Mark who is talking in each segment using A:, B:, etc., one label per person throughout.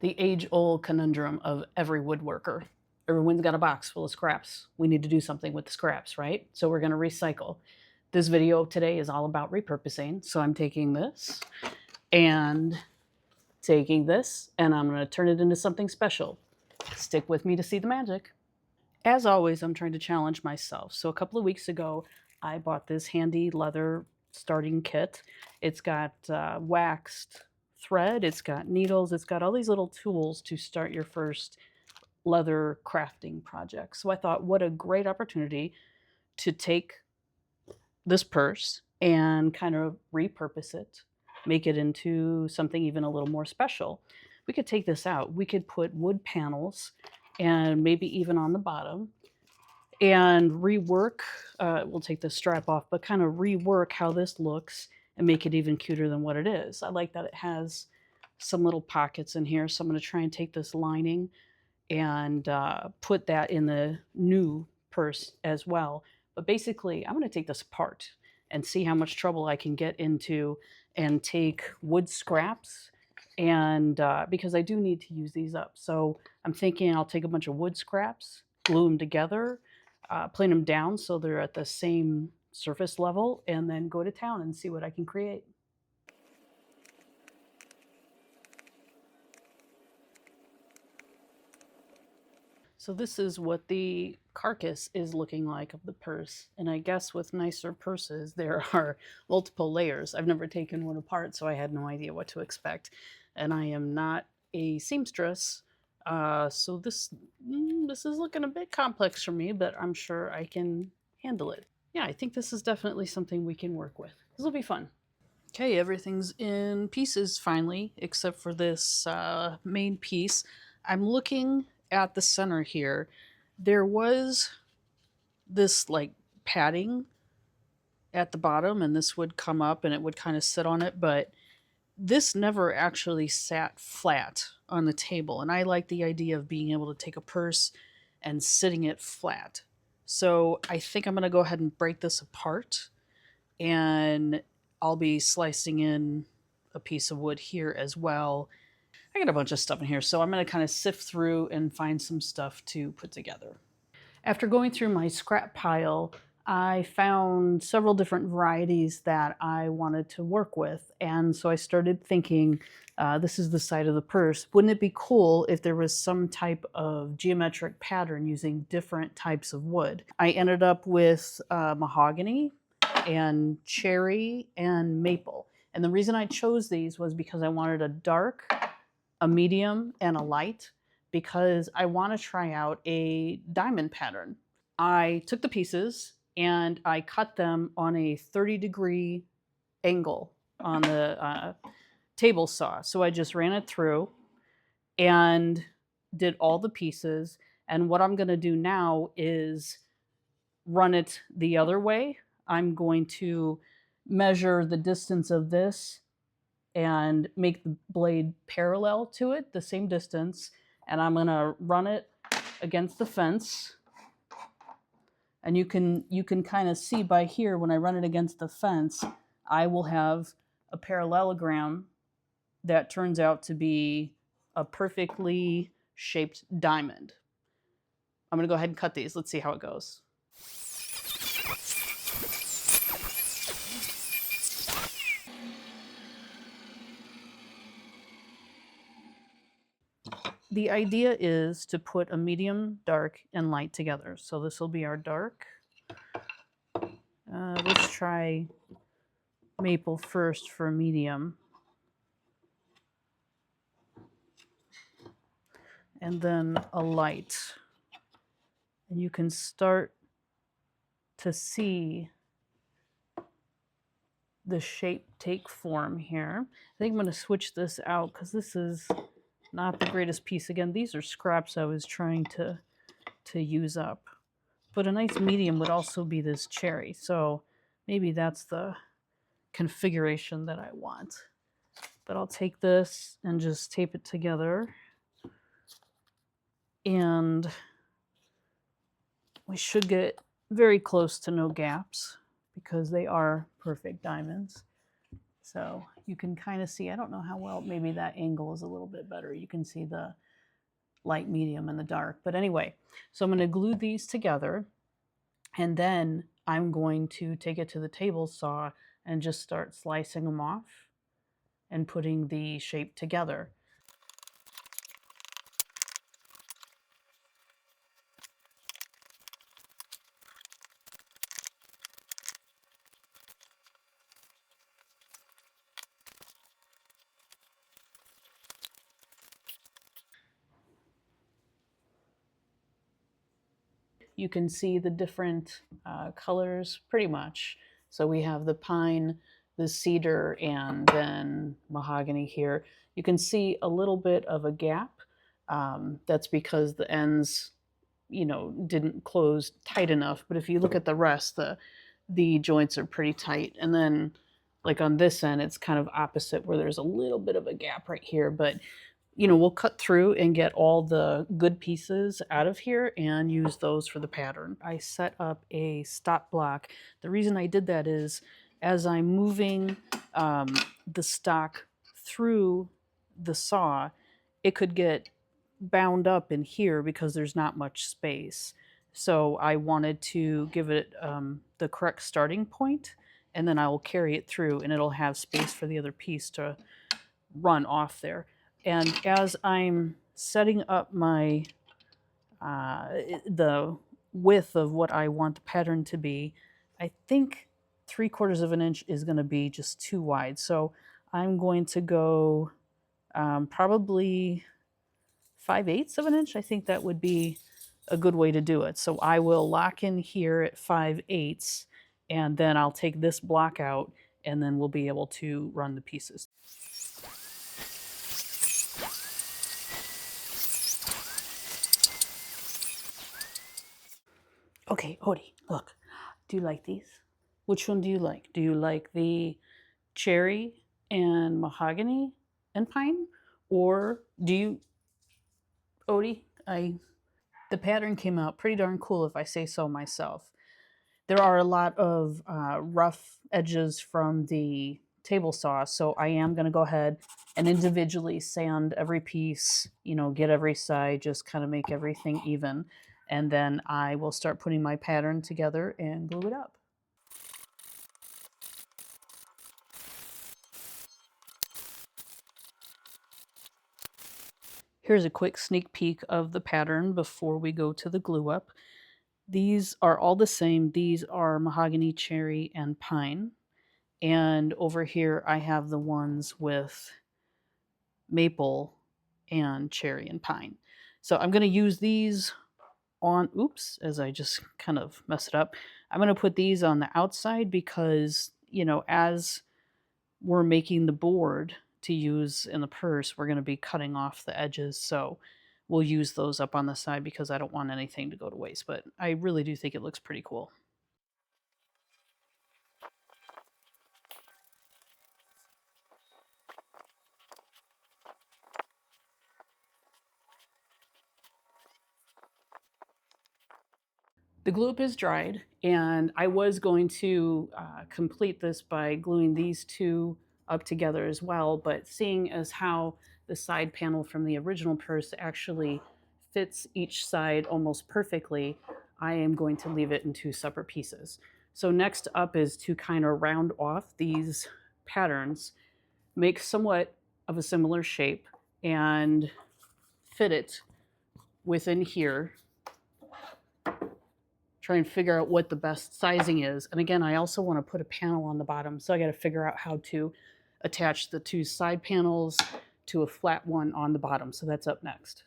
A: The age-old conundrum of every woodworker. Everyone's got a box full of scraps. We need to do something with the scraps, right? So we're going to recycle. This video today is all about repurposing. So I'm taking this and I'm going to turn it into something special. Stick with me to see the magic. As always, I'm trying to challenge myself. So a couple of weeks ago, I bought this handy leather starting kit. It's got waxed thread, it's got needles, it's got all these little tools to start your first leather crafting project. So I thought, what a great opportunity to take this purse and kind of repurpose it, make it into something even a little more special. We could take this out. We could put wood panels and maybe even on the bottom and rework, we'll take the strap off, but kind of rework how this looks and make it even cuter than what it is. I like that it has some little pockets in here. So I'm going to try and take this lining and put that in the new purse as well. But basically, I'm going to take this apart and see how much trouble I can get into and take wood scraps and because I do need to use these up. So I'm thinking I'll take a bunch of wood scraps, glue them together, plane them down so they're at the same surface level, and then go to town and see what I can create. So this is what the carcass is looking like of the purse. And I guess with nicer purses, there are multiple layers. I've never taken one apart, so I had no idea what to expect. And I am not a seamstress, so this is looking a bit complex for me, but I'm sure I can handle it. Yeah, I think this is definitely something we can work with. This will be fun. Okay, everything's in pieces finally, except for this main piece. I'm looking at the center here. There was this like padding at the bottom, and this would come up and it would kind of sit on it, but this never actually sat flat on the table. And I like the idea of being able to take a purse and sitting it flat. So I think I'm going to go ahead and break this apart, and I'll be slicing in a piece of wood here as well. I got a bunch of stuff in here, so I'm going to kind of sift through and find some stuff to put together. After going through my scrap pile, I found several different varieties that I wanted to work with. And so I started thinking, this is the side of the purse. Wouldn't it be cool if there was some type of geometric pattern using different types of wood? I ended up with mahogany and cherry and maple. And the reason I chose these was because I wanted a dark, a medium, and a light, because I want to try out a diamond pattern. I took the pieces and I cut them on a 30-degree angle on the table saw. So I just ran it through and did all the pieces. And what I'm going to do now is run it the other way. I'm going to measure the distance of this and make the blade parallel to it, the same distance. And I'm going to run it against the fence. And you can kind of see by here, when I run it against the fence, I will have a parallelogram that turns out to be a perfectly shaped diamond. I'm going to go ahead and cut these. Let's see how it goes. The idea is to put a medium, dark, and light together. So this will be our dark. Let's try maple first for medium. And then a light. And you can start to see the shape take form here. I think I'm going to switch this out because this is not the greatest piece. Again, these are scraps I was trying to use up. But a nice medium would also be this cherry. So maybe that's the configuration that I want. But I'll take this and just tape it together. And we should get very close to no gaps because they are perfect diamonds. So you can kind of see, I don't know how well, maybe that angle is a little bit better. You can see the light, medium, and the dark. But anyway, so I'm going to glue these together, and then I'm going to take it to the table saw and just start slicing them off and putting the shape together. You can see the different colors pretty much. So we have the pine, the cedar, and then mahogany here. You can see a little bit of a gap. That's because the ends, didn't close tight enough. But if you look at the rest, the joints are pretty tight. And then like on this end, it's kind of opposite where there's a little bit of a gap right here. But we'll cut through and get all the good pieces out of here and use those for the pattern. I set up a stop block. The reason I did that is as I'm moving the stock through the saw, it could get bound up in here because there's not much space. So I wanted to give it the correct starting point, and then I will carry it through and it'll have space for the other piece to run off there. And as I'm setting up my the width of what I want the pattern to be, I think 3/4 of an inch is going to be just too wide. So I'm going to go probably 5/8 of an inch. I think that would be a good way to do it. So I will lock in here at 5/8, and then I'll take this block out, and then we'll be able to run the pieces. Okay, Odie, look. Do you like these? Which one do you like? Do you like the cherry and mahogany and pine? Or do you, Odie, the pattern came out pretty darn cool if I say so myself. There are a lot of rough edges from the table saw, so I am going to go ahead and individually sand every piece, get every side, just kind of make everything even. And then I will start putting my pattern together and glue it up. Here's a quick sneak peek of the pattern before we go to the glue up. These are all the same. These are mahogany, cherry, and pine. And over here I have the ones with maple and cherry and pine. So I'm going to use these on, oops, as I just kind of messed it up. I'm going to put these on the outside because, as we're making the board to use in the purse, we're going to be cutting off the edges. So we'll use those up on the side because I don't want anything to go to waste. But I really do think it looks pretty cool. The glue up is dried, and I was going to complete this by gluing these two up together as well, but seeing as how the side panel from the original purse actually fits each side almost perfectly, I am going to leave it in two separate pieces. So next up is to kind of round off these patterns, make somewhat of a similar shape, and fit it within here. Try and figure out what the best sizing is. And again, I also want to put a panel on the bottom, so I got to figure out how to attach the two side panels to a flat one on the bottom. So that's up next.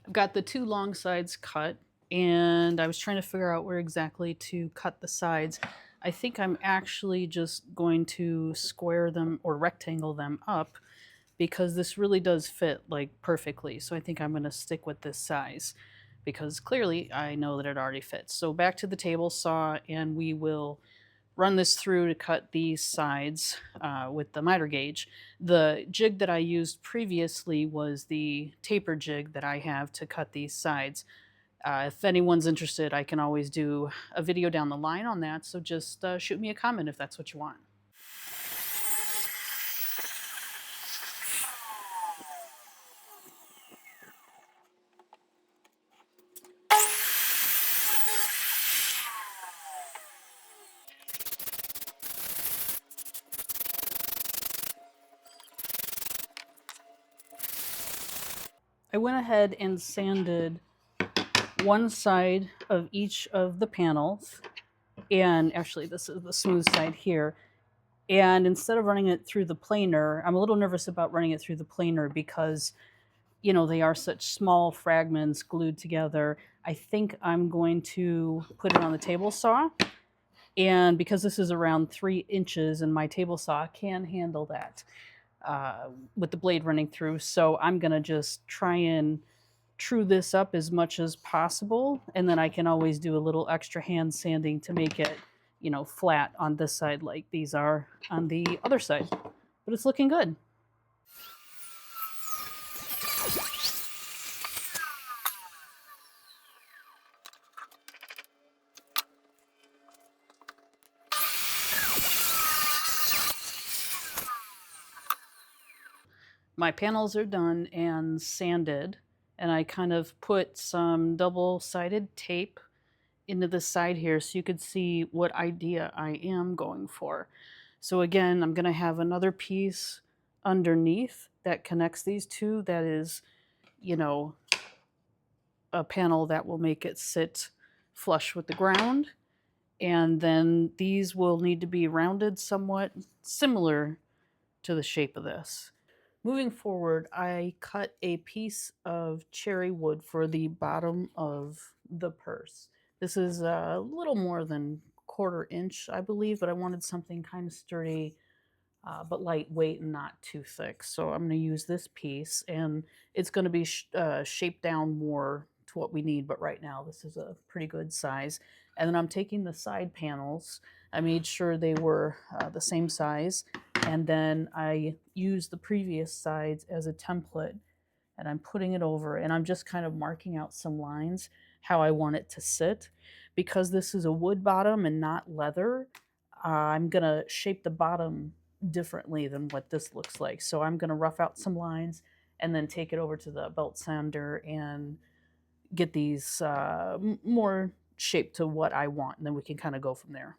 A: I've got the two long sides cut, and I was trying to figure out where exactly to cut the sides. I think I'm actually just going to square them or rectangle them up because this really does fit like perfectly. So I think I'm going to stick with this size because clearly I know that it already fits. So back to the table saw, and we will run this through to cut these sides with the miter gauge. The jig that I used previously was the taper jig that I have to cut these sides. If anyone's interested, I can always do a video down the line on that, so just shoot me a comment if that's what you want. I went ahead and sanded one side of each of the panels, and actually this is the smooth side here. And instead of running it through the planer, I'm a little nervous about running it through the planer because, you know, they are such small fragments glued together. I think I'm going to put it on the table saw. And because this is around 3 inches and my table saw can handle that with the blade running through. So I'm going to just try and true this up as much as possible. And then I can always do a little extra hand sanding to make it, you know, flat on this side like these are on the other side. But it's looking good. My panels are done and sanded, and I kind of put some double-sided tape into the side here so you could see what idea I am going for. So again, I'm going to have another piece underneath that connects these two that is, you know, a panel that will make it sit flush with the ground. And then these will need to be rounded somewhat similar to the shape of this. Moving forward, I cut a piece of cherry wood for the bottom of the purse. This is a little more than 1/4 inch, I believe, but I wanted something kind of sturdy, but lightweight and not too thick. So I'm going to use this piece, and it's going to be shaped down more to what we need, but right now this is a pretty good size. And then I'm taking the side panels. I made sure they were the same size, and then I used the previous sides as a template, and I'm putting it over, and I'm just kind of marking out some lines how I want it to sit. Because this is a wood bottom and not leather, I'm gonna shape the bottom differently than what this looks like. So I'm gonna rough out some lines and then take it over to the belt sander and get these more shaped to what I want, and then we can kind of go from there.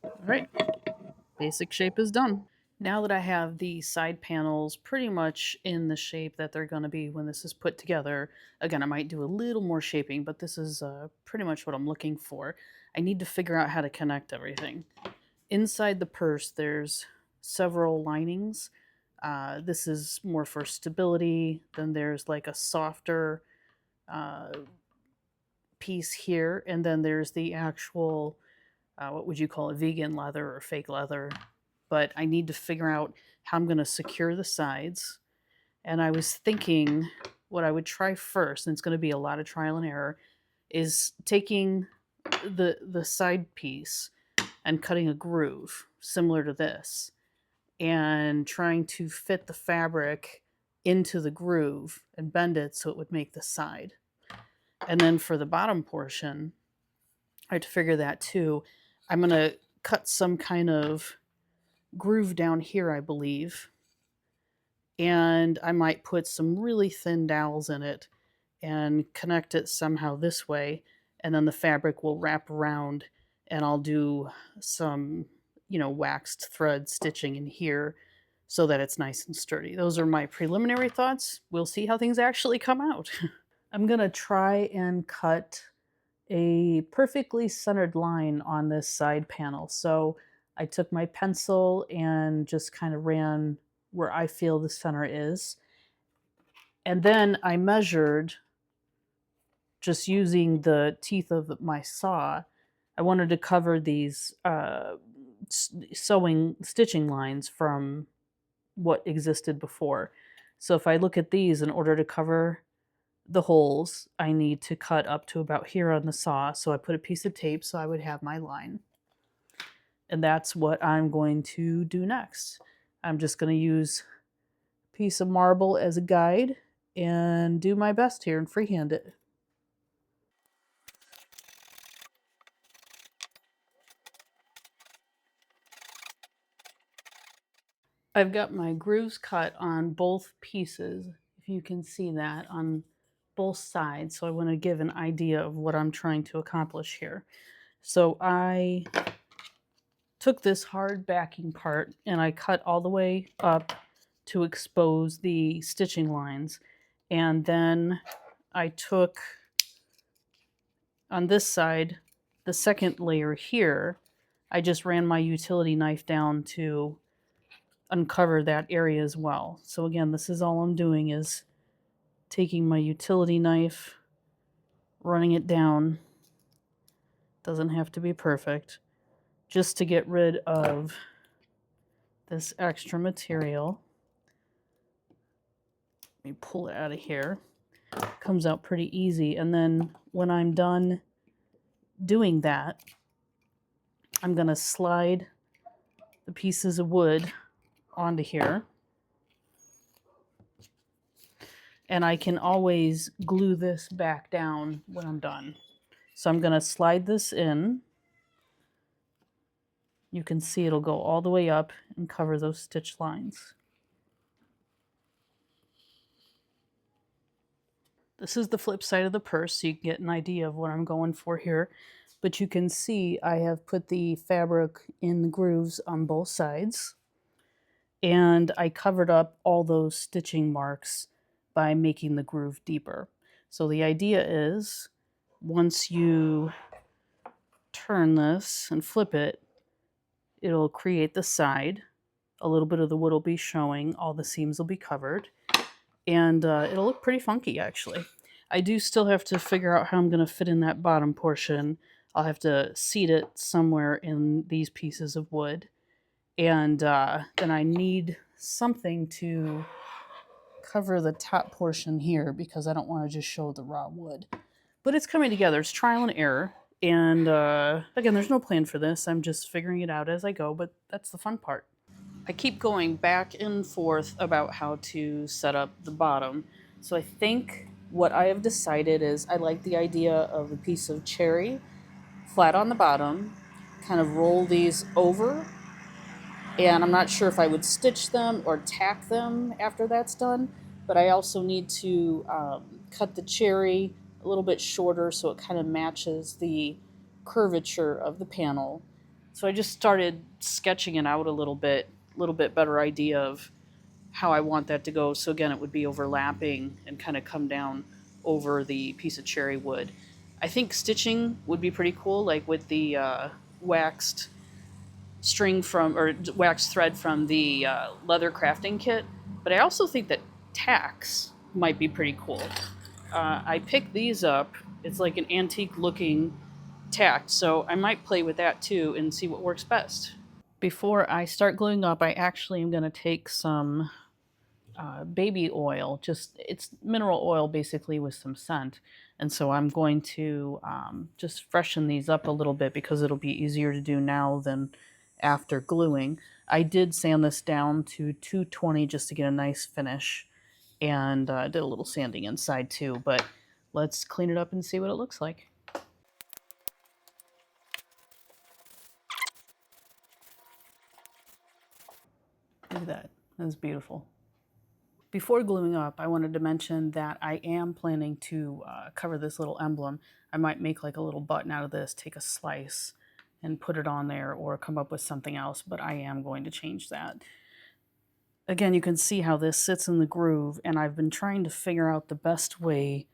A: All right, basic shape is done. Now that I have the side panels pretty much in the shape that they're going to be when this is put together, again, I might do a little more shaping, but this is pretty much what I'm looking for. I need to figure out how to connect everything. Inside the purse, there's several linings. This is more for stability. Then there's like a softer piece here, and then there's the actual, what would you call it, vegan leather or fake leather. But I need to figure out how I'm going to secure the sides. And I was thinking what I would try first, and it's going to be a lot of trial and error, is taking the side piece and cutting a groove similar to this and trying to fit the fabric into the groove and bend it so it would make the side. And then for the bottom portion, I had to figure that too. I'm going to cut some kind of groove down here, I believe. And I might put some really thin dowels in it and connect it somehow this way. And then the fabric will wrap around, and I'll do some, you know, waxed thread stitching in here so that it's nice and sturdy. Those are my preliminary thoughts. We'll see how things actually come out. I'm going to try and cut a perfectly centered line on this side panel. So I took my pencil and just kind of ran where I feel the center is. And then I measured just using the teeth of my saw, I wanted to cover these stitching lines from what existed before. So if I look at these, in order to cover the holes, I need to cut up to about here on the saw. So I put a piece of tape so I would have my line. And that's what I'm going to do next. I'm just going to use a piece of marble as a guide and do my best here and freehand it. I've got my grooves cut on both pieces, if you can see that, on both sides. So I want to give an idea of what I'm trying to accomplish here. So I took this hard backing part and I cut all the way up to expose the stitching lines. And then I took, on this side, the second layer here, I just ran my utility knife down to uncover that area as well. So again, this is all I'm doing is taking my utility knife, running it down. Doesn't have to be perfect, just to get rid of this extra material. Let me pull it out of here. Comes out pretty easy. And then when I'm done doing that, I'm going to slide the pieces of wood onto here. And I can always glue this back down when I'm done. So I'm going to slide this in. You can see it'll go all the way up and cover those stitch lines. This is the flip side of the purse, so you can get an idea of what I'm going for here. But you can see I have put the fabric in the grooves on both sides. And I covered up all those stitching marks by making the groove deeper. So the idea is, once you turn this and flip it, it'll create the side. A little bit of the wood will be showing, all the seams will be covered, and it'll look pretty funky actually. I do still have to figure out how I'm going to fit in that bottom portion. I'll have to seat it somewhere in these pieces of wood, and then I need something to cover the top portion here because I don't want to just show the raw wood. But it's coming together. It's trial and error. And again, there's no plan for this. I'm just figuring it out as I go, but that's the fun part. I keep going back and forth about how to set up the bottom. So I think what I have decided is I like the idea of a piece of cherry flat on the bottom, kind of roll these over, and I'm not sure if I would stitch them or tack them after that's done, but I also need to cut the cherry a little bit shorter so it kind of matches the curvature of the panel. So I just started sketching it out a little bit better idea of how I want that to go. So again, it would be overlapping and kind of come down over the piece of cherry wood. I think stitching would be pretty cool, like with the waxed string from, or waxed thread from the leather crafting kit. But I also think that tacks might be pretty cool. I picked these up. It's like an antique looking tack, so I might play with that too and see what works best. Before I start gluing up, I actually am going to take some baby oil, it's mineral oil basically with some scent. And so I'm going to just freshen these up a little bit because it'll be easier to do now than after gluing. I did sand this down to 220 just to get a nice finish, and did a little sanding inside too, but let's clean it up and see what it looks like. Look at that. That's beautiful. Before gluing up, I wanted to mention that I am planning to cover this little emblem. I might make like a little button out of this, take a slice and put it on there, or come up with something else, but I am going to change that. Again, you can see how this sits in the groove, and I've been trying to figure out the best way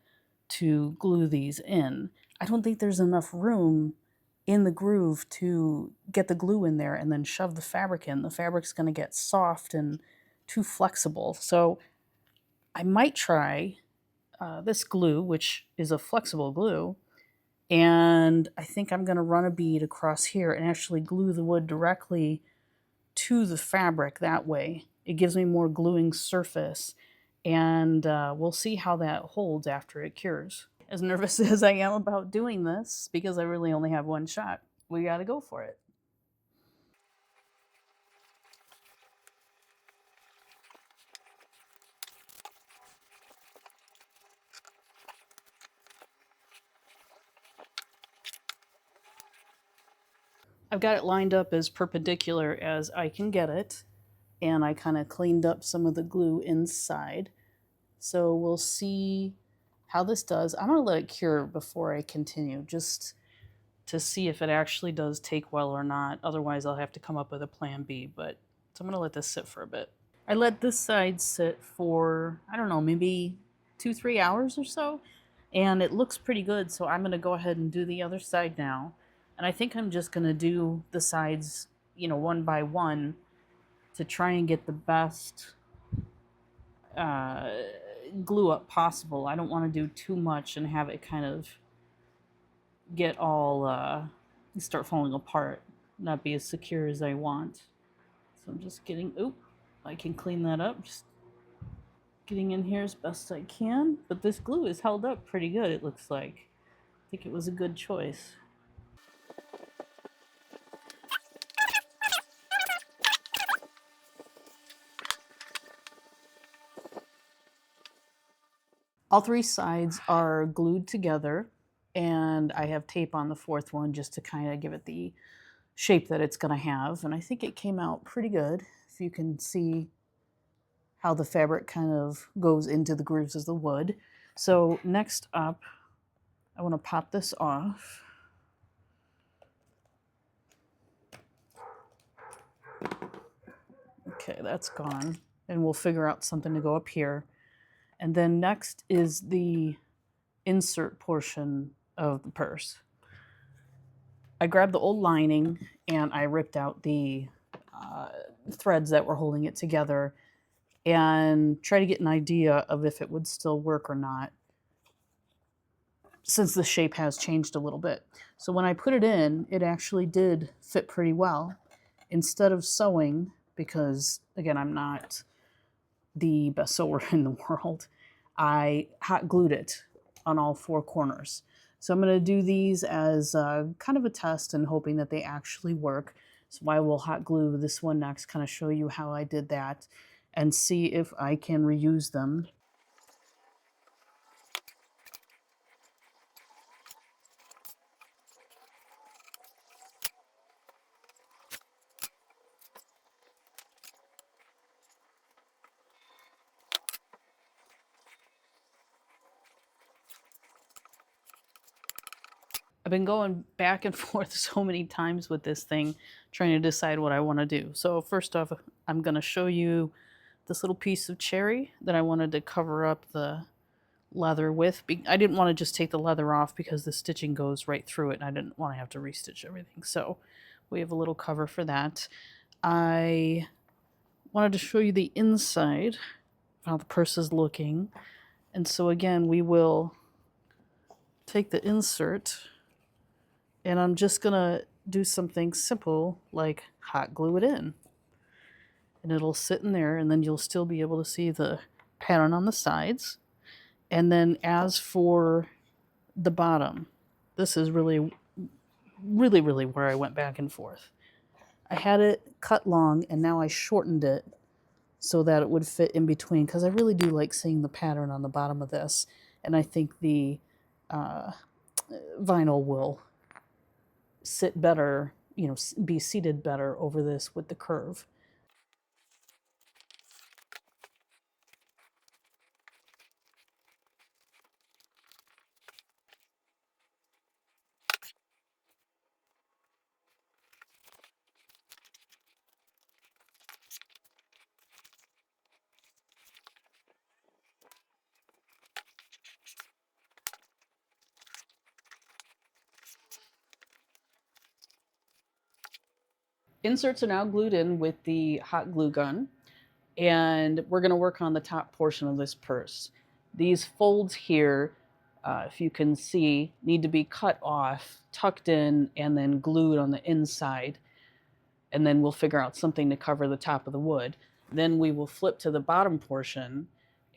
A: to glue these in. I don't think there's enough room in the groove to get the glue in there and then shove the fabric in. The fabric's going to get soft and too flexible. So I might try this glue, which is a flexible glue, and I think I'm going to run a bead across here and actually glue the wood directly to the fabric that way. It gives me more gluing surface, and we'll see how that holds after it cures. As nervous as I am about doing this, because I really only have one shot, we got to go for it. I've got it lined up as perpendicular as I can get it, and I kind of cleaned up some of the glue inside. So we'll see how this does. I'm going to let it cure before I continue, just to see if it actually does take well or not. Otherwise, I'll have to come up with a plan B, but so I'm going to let this sit for a bit. I let this side sit for, I don't know, maybe 2-3 hours or so, and it looks pretty good, so I'm going to go ahead and do the other side now. And I think I'm just going to do the sides, one by one to try and get the best uh, glue up possible. I don't want to do too much and have it kind of get all start falling apart, not be as secure as I want. So I'm just getting, I can clean that up, just getting in here as best I can. But this glue is held up pretty good, it looks like. I think it was a good choice. All three sides are glued together, and I have tape on the fourth one just to kind of give it the shape that it's going to have. And I think it came out pretty good. If you can see how the fabric kind of goes into the grooves of the wood. So next up, I want to pop this off. Okay, that's gone. And we'll figure out something to go up here. And then next is the insert portion of the purse. I grabbed the old lining and I ripped out the threads that were holding it together and try to get an idea of if it would still work or not, since the shape has changed a little bit. So when I put it in, it actually did fit pretty well. Instead of sewing, because again, I'm not the best sewer in the world, I hot glued it on all four corners. So I'm going to do these as kind of a test and hoping that they actually work. So I will hot glue this one next, kind of show you how I did that and see if I can reuse them. I've been going back and forth so many times with this thing, trying to decide what I want to do. So first off, I'm going to show you this little piece of cherry that I wanted to cover up the leather with. I didn't want to just take the leather off because the stitching goes right through it and I didn't want to have to restitch everything. So we have a little cover for that. I wanted to show you the inside, how the purse is looking. And so again, we will take the insert and I'm just gonna do something simple like hot glue it in. And it'll sit in there and then you'll still be able to see the pattern on the sides. And then as for the bottom, this is really where I went back and forth. I had it cut long and now I shortened it so that it would fit in between, because I really do like seeing the pattern on the bottom of this. And I think the vinyl will sit better, be seated better over this with the curve. Inserts are now glued in with the hot glue gun, and we're going to work on the top portion of this purse. These folds here, if you can see, need to be cut off, tucked in, and then glued on the inside. And then we'll figure out something to cover the top of the wood. Then we will flip to the bottom portion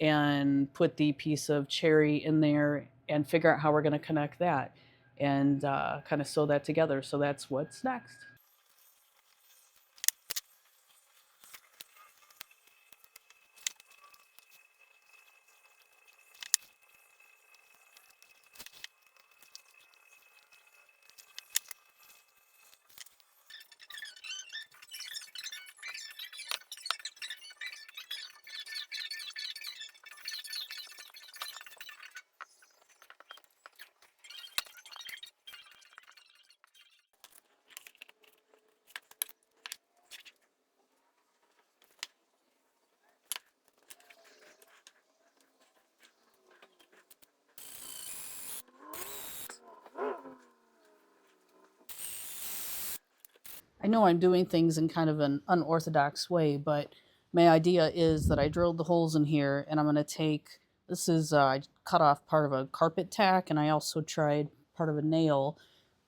A: and put the piece of cherry in there and figure out how we're going to connect that and kind of sew that together. So that's what's next. I know I'm doing things in kind of an unorthodox way, but my idea is that I drilled the holes in here and I'm going to take, this is, I cut off part of a carpet tack and I also tried part of a nail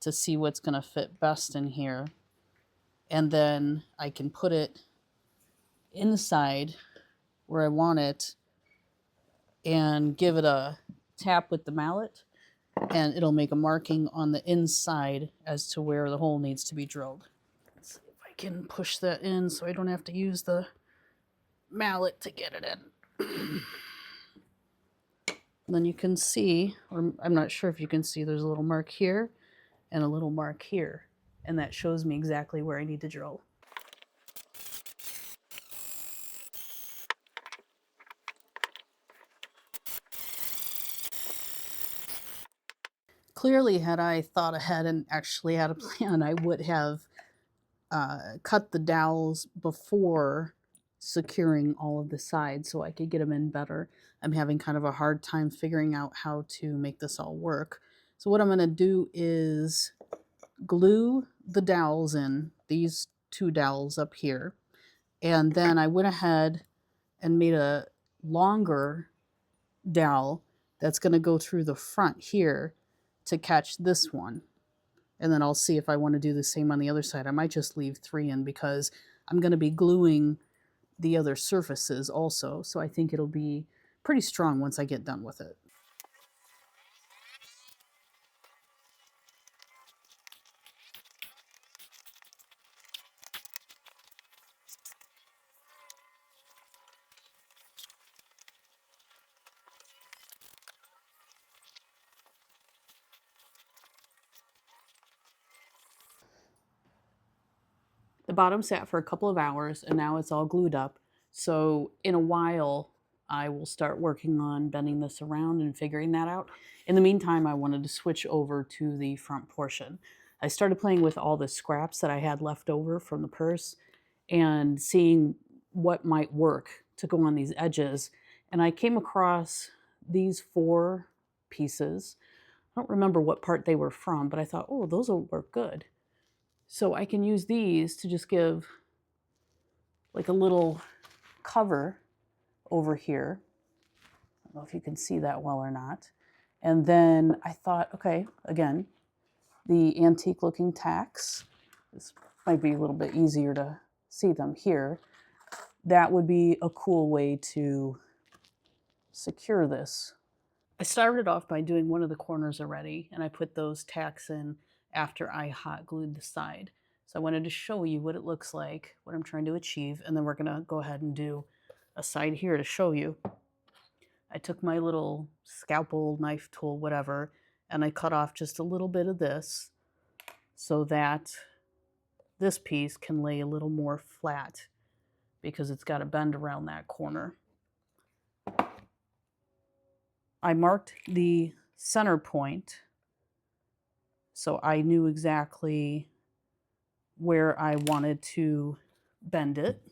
A: to see what's going to fit best in here. And then I can put it inside where I want it and give it a tap with the mallet and it'll make a marking on the inside as to where the hole needs to be drilled. Let's see if I can push that in so I don't have to use the mallet to get it in. Then you can see, or I'm not sure if you can see, there's a little mark here and a little mark here. And that shows me exactly where I need to drill. Clearly, had I thought ahead and actually had a plan, I would have cut the dowels before securing all of the sides so I could get them in better. I'm having kind of a hard time figuring out how to make this all work. So what I'm going to do is glue the dowels in, these two dowels up here, and then I went ahead and made a longer dowel that's going to go through the front here to catch this one. And then I'll see if I want to do the same on the other side. I might just leave 3 in because I'm going to be gluing the other surfaces also. So I think it'll be pretty strong once I get done with it. The bottom sat for a couple of hours and now it's all glued up. So in a while, I will start working on bending this around and figuring that out. In the meantime, I wanted to switch over to the front portion. I started playing with all the scraps that I had left over from the purse and seeing what might work to go on these edges. And I came across these 4 pieces. I don't remember what part they were from, but I thought, oh, those will work good. So I can use these to just give like a little cover over here. I don't know if you can see that well or not. And then I thought, okay, again, the antique looking tacks. This might be a little bit easier to see them here. That would be a cool way to secure this. I started off by doing one of the corners already, and I put those tacks in after I hot glued the side. So I wanted to show you what it looks like, what I'm trying to achieve, and then we're gonna go ahead and do a side here to show you. I took my little scalpel, knife tool, whatever, and I cut off just a little bit of this so that this piece can lay a little more flat because it's got a bend around that corner. I marked the center point so I knew exactly where I wanted to bend it,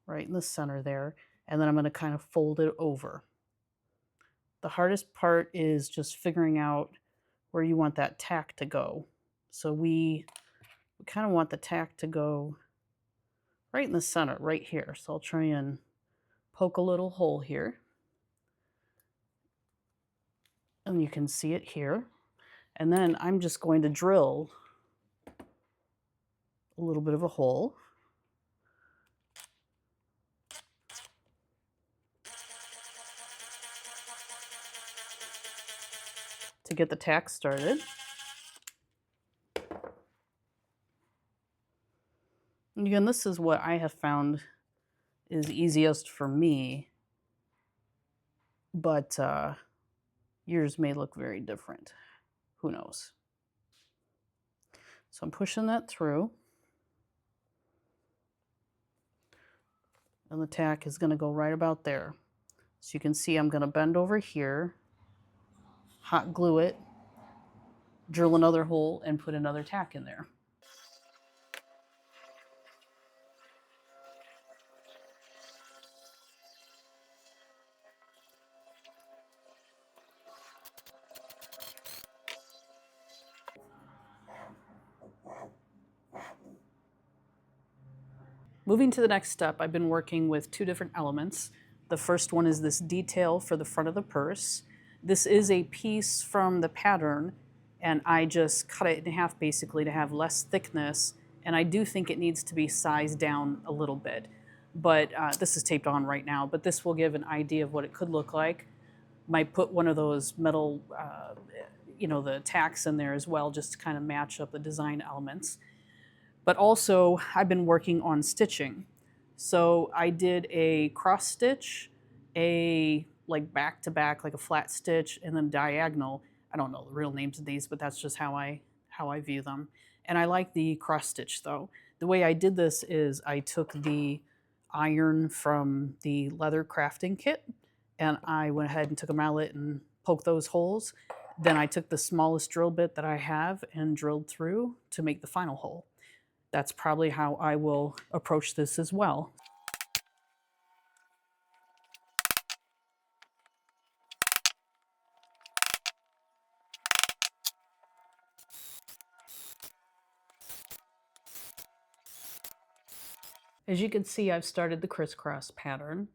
A: right in the center there, and then I'm going to kind of fold it over. The hardest part is just figuring out where you want that tack to go. So we kind of want the tack to go right in the center, right here. So I'll try and poke a little hole here, and you can see it here. And then I'm just going to drill a little bit of a hole. To get the tack started. And again, this is what I have found is easiest for me, but yours may look very different. Who knows? So I'm pushing that through. And the tack is going to go right about there. So you can see I'm going to bend over here, hot glue it, drill another hole, and put another tack in there. Moving to the next step, I've been working with two different elements. The first one is this detail for the front of the purse. This is a piece from the pattern, and I just cut it in half basically to have less thickness, and I do think it needs to be sized down a little bit. But this is taped on right now, but this will give an idea of what it could look like. Might put one of those metal, the tacks in there as well, just to kind of match up the design elements. But also, I've been working on stitching. So I did a cross stitch, a like back to back, like a flat stitch, and then diagonal. I don't know the real names of these, but that's just how I view them. And I like the cross stitch though. The way I did this is I took the iron from the leather crafting kit, and I went ahead and took a mallet and poked those holes. Then I took the smallest drill bit that I have and drilled through to make the final hole. That's probably how I will approach this as well. As you can see, I've started the crisscross pattern,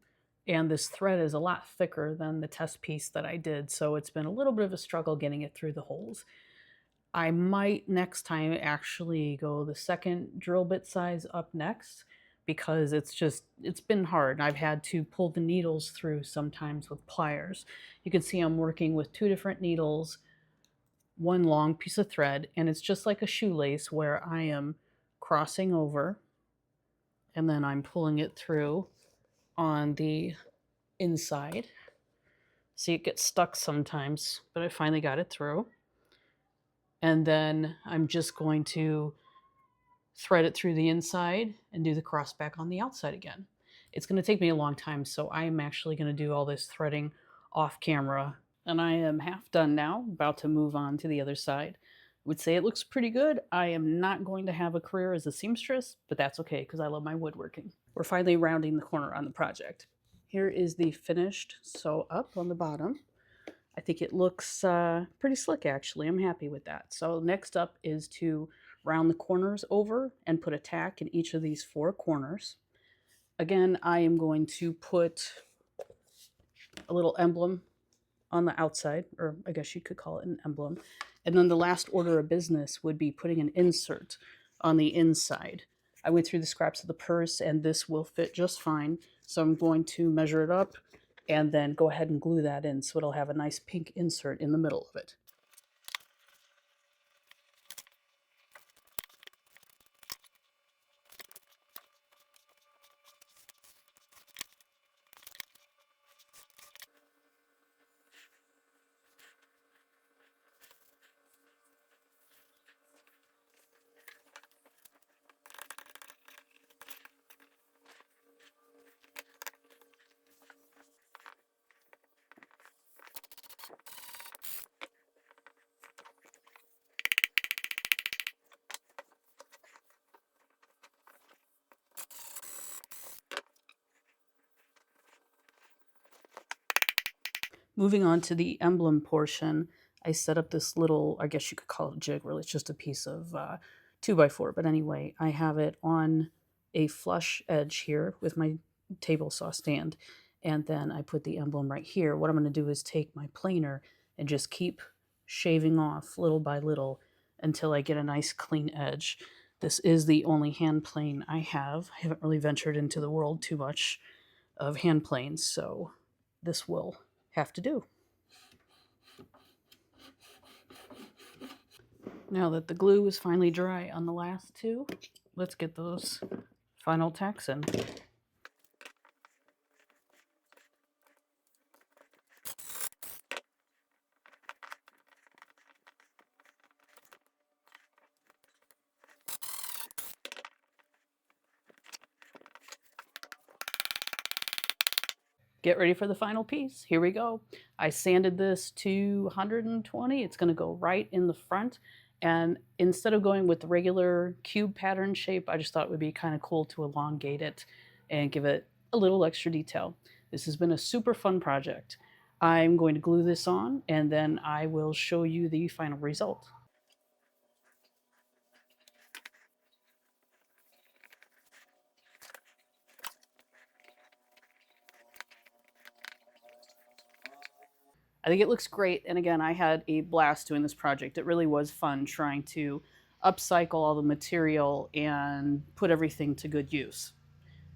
A: and this thread is a lot thicker than the test piece that I did, so it's been a little bit of a struggle getting it through the holes. I might next time actually go the second drill bit size up next, because it's been hard. I've had to pull the needles through sometimes with pliers. You can see I'm working with two different needles, one long piece of thread, and it's just like a shoelace where I am crossing over and then I'm pulling it through on the inside. See, it gets stuck sometimes, but I finally got it through. And then I'm just going to thread it through the inside and do the cross back on the outside again. It's going to take me a long time, so I am actually going to do all this threading off camera. And I am half done now, about to move on to the other side. Would say it looks pretty good. I am not going to have a career as a seamstress, but that's okay because I love my woodworking. We're finally rounding the corner on the project. Here is the finished sew up on the bottom. I think it looks pretty slick actually. I'm happy with that. So next up is to round the corners over and put a tack in each of these four corners. Again, I am going to put a little emblem on the outside, or I guess you could call it an emblem. And then the last order of business would be putting an insert on the inside. I went through the scraps of the purse and this will fit just fine. So I'm going to measure it up and then go ahead and glue that in so it'll have a nice pink insert in the middle of it. Moving on to the emblem portion, I set up this little, I guess you could call it a jig, really it's just a piece of 2x4, but anyway, I have it on a flush edge here with my table saw stand, and then I put the emblem right here. What I'm going to do is take my planer and just keep shaving off little by little until I get a nice clean edge. This is the only hand plane I have. I haven't really ventured into the world too much of hand planes, so this will have to do. Now that the glue is finally dry on the last two, let's get those final tacks in. Get ready for the final piece. Here we go. I sanded this to 120. It's going to go right in the front. And instead of going with the regular cube pattern shape, I just thought it would be kind of cool to elongate it and give it a little extra detail. This has been a super fun project. I'm going to glue this on and then I will show you the final result. I think it looks great. And again, I had a blast doing this project. It really was fun trying to upcycle all the material and put everything to good use.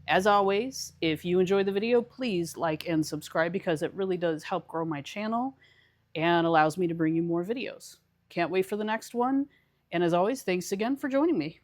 A: As always, if you enjoyed the video, please like and subscribe because it really does help grow my channel and allows me to bring you more videos. Can't wait for the next one. And as always, thanks again for joining me.